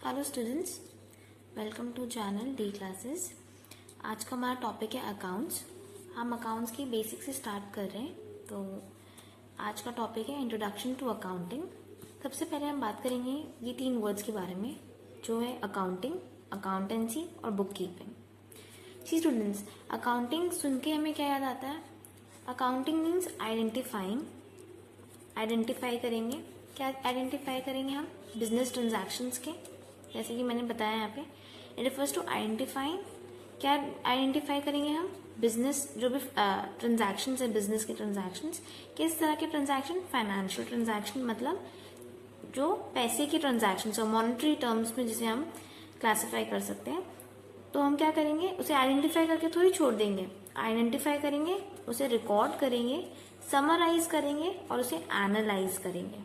Hello students, welcome to channel D classes. आज का हमारा टॉपिक है अकाउंट्स। हम अकाउंट्स की बेसिक से स्टार्ट कर रहे हैं। तो आज का टॉपिक है इंट्रोडक्शन टू अकाउंटिंग। सबसे पहले हम बात करेंगे ये 3 वर्ड्स के बारे में, जो है अकाउंटिंग, अकाउंटेंसी और बुक कीपिंग। सी स्टूडेंट्स, अकाउंटिंग सुन के हमें क्या याद आता है? Accounting means identifying. आइडेंटिफाई करेंगे, क्या आइडेंटिफाई करेंगे हम? बिजनेस ट्रांजैक्शंस के, जैसे कि मैंने बताया यहाँ पे इट रिफर्स टू आइडेंटिफाइंग। क्या आइडेंटिफाई करेंगे हम? बिजनेस, जो भी ट्रांजैक्शंस है बिजनेस के ट्रांजैक्शंस। किस तरह के ट्रांजैक्शन? फाइनेंशियल ट्रांजैक्शन, मतलब जो पैसे के ट्रांजैक्शन है, मॉनेटरी टर्म्स में जिसे हम क्लासिफाई कर सकते हैं। तो हम क्या करेंगे? उसे आइडेंटिफाई करके थोड़ी छोड़ देंगे। आइडेंटिफाई करेंगे, उसे रिकॉर्ड करेंगे, समराइज करेंगे और उसे एनालाइज करेंगे।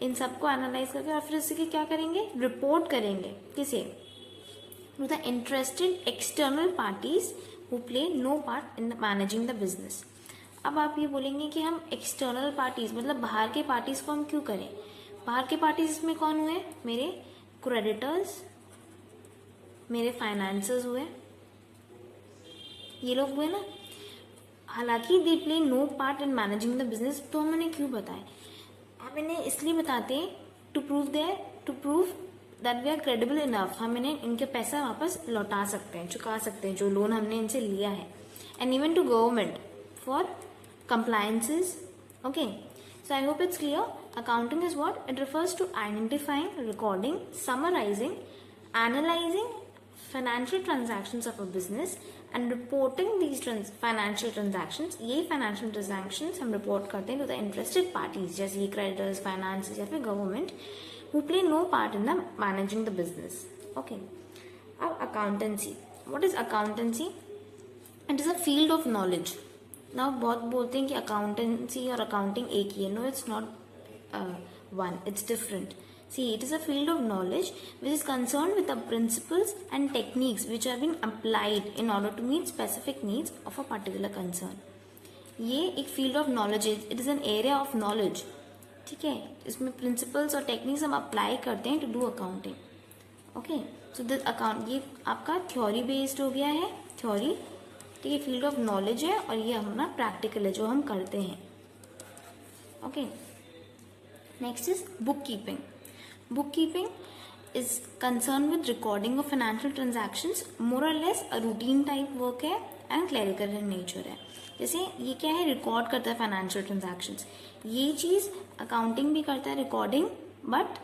इन सबको एनालाइज करके और फिर उसके क्या करेंगे? रिपोर्ट करेंगे। किसे? To the interested external parties who play no part in managing the business. अब आप ये बोलेंगे कि हम एक्सटर्नल पार्टीज मतलब बाहर के पार्टीज को हम क्यों करें? बाहर के पार्टीज में कौन हुए? मेरे क्रेडिटर्स, मेरे फाइनेंसर्स हुए, ये लोग हुए ना। हालांकि they play no part in managing the business, तो हम उन्हें क्यों बताएं? हम इन्हें इसलिए बताते हैं to prove that we are credible enough. हम इन्हें इनके पैसा वापस लौटा सकते हैं, चुका सकते हैं जो लोन हमने इनसे लिया है। And even to government for compliances. Okay, so I hope it's clear. Accounting is what? It refers to identifying, recording, summarizing, analyzing financial transactions of a business and reporting these financial transactions. ये financial transactions हम report करते हैं to the interested parties, जैसे ये creditors, finance या फिर government, who play no part in the managing the business. Okay. अब accountancy. What is accountancy? It is a field of knowledge. Now बहुत बोलते हैं कि अकाउंटेंसी और अकाउंटिंग एक ही है. No, it's not one, it's different. See, it is a field of knowledge which is concerned with the principles and techniques which have been applied in order to meet specific needs of a particular concern. ये एक field of knowledge है, it is an area of knowledge. ठीक है, इसमें principles और techniques हम apply करते हैं to do accounting. Okay, so the account ये आपका theory based हो गया है, theory. ठीक है, फील्ड ऑफ नॉलेज है और ये हमारा प्रैक्टिकल है जो हम करते हैं. Okay, next is book keeping. Book keeping is concern with recording of financial transactions. More or less a routine type work है एंड क्लरिकल इन नेचर है. जैसे ये क्या है? रिकॉर्ड करता है फाइनेंशियल ट्रांजैक्शंस. ये चीज अकाउंटिंग भी करता है, रिकॉर्डिंग, बट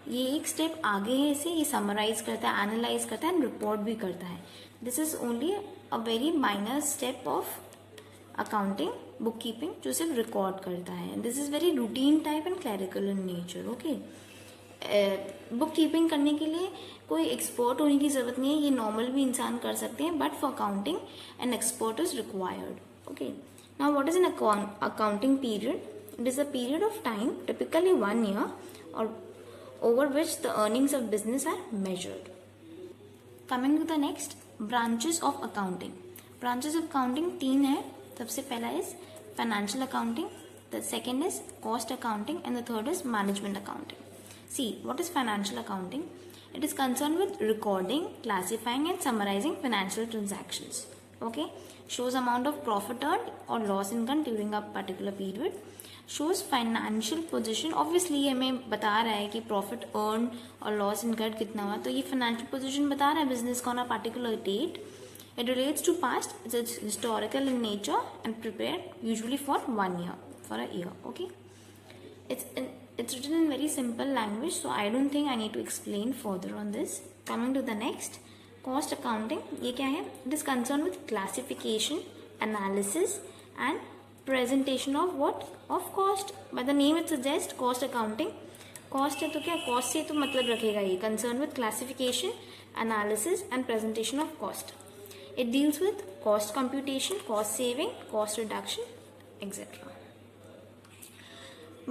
ये एक स्टेप आगे है. इसे ये समराइज करता है, एनालाइज करता है एंड रिपोर्ट भी करता है. This is only a very minor step of accounting, book keeping, जो सिर्फ रिकॉर्ड करता है. This is very routine type and clerical in nature. Okay, book keeping करने के लिए कोई एक्सपर्ट होने की जरूरत नहीं है, ये नॉर्मल भी इंसान कर सकते हैं, but for accounting an expert is required. Okay, now what is an accounting period? It is a period of time, typically 1 year, or over which the earnings of business are measured. Coming to the next, branches of accounting. Branches of accounting 3 है. सबसे पहला is financial accounting, the second is cost accounting and the third is management accounting. See, what is financial accounting? It is concerned with recording, classifying and summarizing financial transactions. Okay, shows amount of profit earned or loss income during a particular period. Shows financial position. Obviously ये हमें बता रहा है कि profit earn और loss incurred कितना हुआ, तो ये फाइनेंशियल पोजिशन बता रहा है बिजनेस का on a particular date. It relates to past, it's historical in nature and prepared usually for 1 year, for a year. Okay, it's written in very simple language, so I don't think I need to explain further on this. Coming to the next, cost accounting. ये क्या है? It is concerned with classification, analysis and presentation of what? Of cost. By the name it suggests cost accounting. Cost है तो क्या? Cost से तो मतलब रखेगा ये. Concerned with classification, analysis and presentation of cost. It deals with cost computation, cost saving, cost reduction, etc.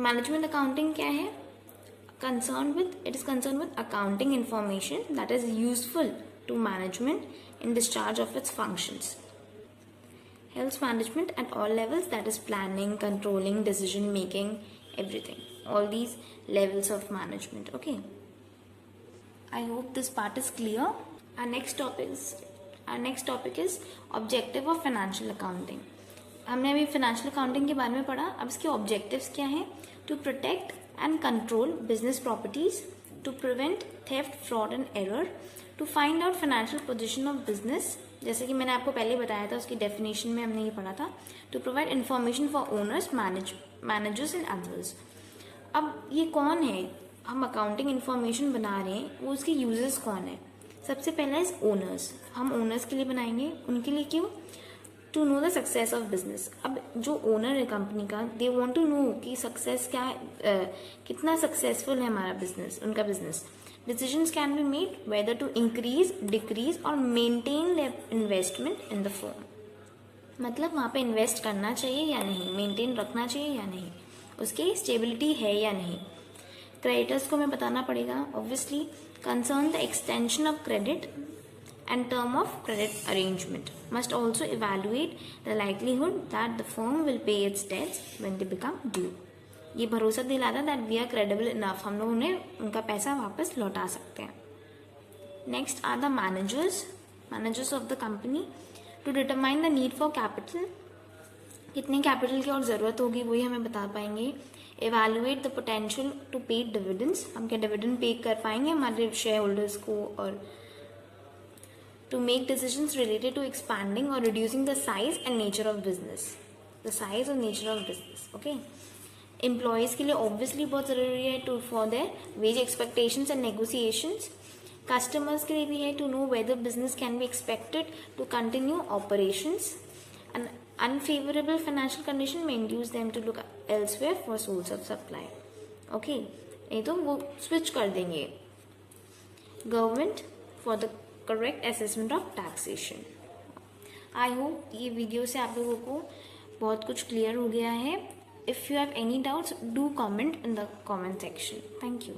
Management accounting क्या है? It is concerned with accounting information that is useful to management in discharge of its functions. Helps management at all levels, that is planning, controlling, decision making, everything. All these levels of management. Okay, I hope this part is clear. Our next topic is objective of financial accounting. हमने अभी financial accounting के बारे में पढ़ा, अब इसके objectives क्या हैं? To protect and control business properties, to prevent theft, fraud and error, to find out financial position of business, जैसे कि मैंने आपको पहले बताया था, उसकी डेफिनेशन में हमने ये पढ़ा था, to provide information for owners, managers and others. अब ये कौन है? हम अकाउंटिंग इंफॉर्मेशन बना रहे हैं, वो उसके यूजर्स कौन है? सबसे पहला इज ओनर्स। हम ओनर्स के लिए बनाएंगे, उनके लिए क्यों? To know the success of business. अब जो ओनर है कंपनी का, दे वांट टू नो कि सक्सेस क्या है, कितना सक्सेसफुल है हमारा बिजनेस, उनका business. Decisions can be made whether to increase, decrease or maintain their investment in the firm. मतलब वहाँ पे इन्वेस्ट करना चाहिए या नहीं, मेंटेन रखना चाहिए या नहीं, उसकी स्टेबिलिटी है या नहीं। क्रेडिटर्स को हमें बताना पड़ेगा, obviously concern the extension of credit and term of credit arrangement, must also evaluate the likelihood that the firm will pay its debts when they become due. ये भरोसा दिलाता that we are credible enough, हम लोग उन्हें उनका पैसा वापस लौटा सकते हैं। Next are the managers of the company to determine the need for capital, कितने कैपिटल की और ज़रूरत होगी वही हमें बता पाएंगे। Evaluate the potential to pay dividends, हम क्या डिविडेंड पे कर पाएंगे हमारे शेयर होल्डर्स को, और to make decisions related to expanding or reducing the size and nature of business, okay। Employees के लिए obviously बहुत ज़रूरी है to for their wage expectations and negotiations। Customers के लिए भी है to know whether business can be expected to continue operations। An unfavorable financial condition may induce them to look elsewhere for source of supply, okay। नहीं तो वो switch कर देंगे। Government for the correct assessment of taxation. I hope ये video से आप लोगों को बहुत कुछ क्लियर हो गया है। If you have any doubts, do comment in the comment section. Thank you.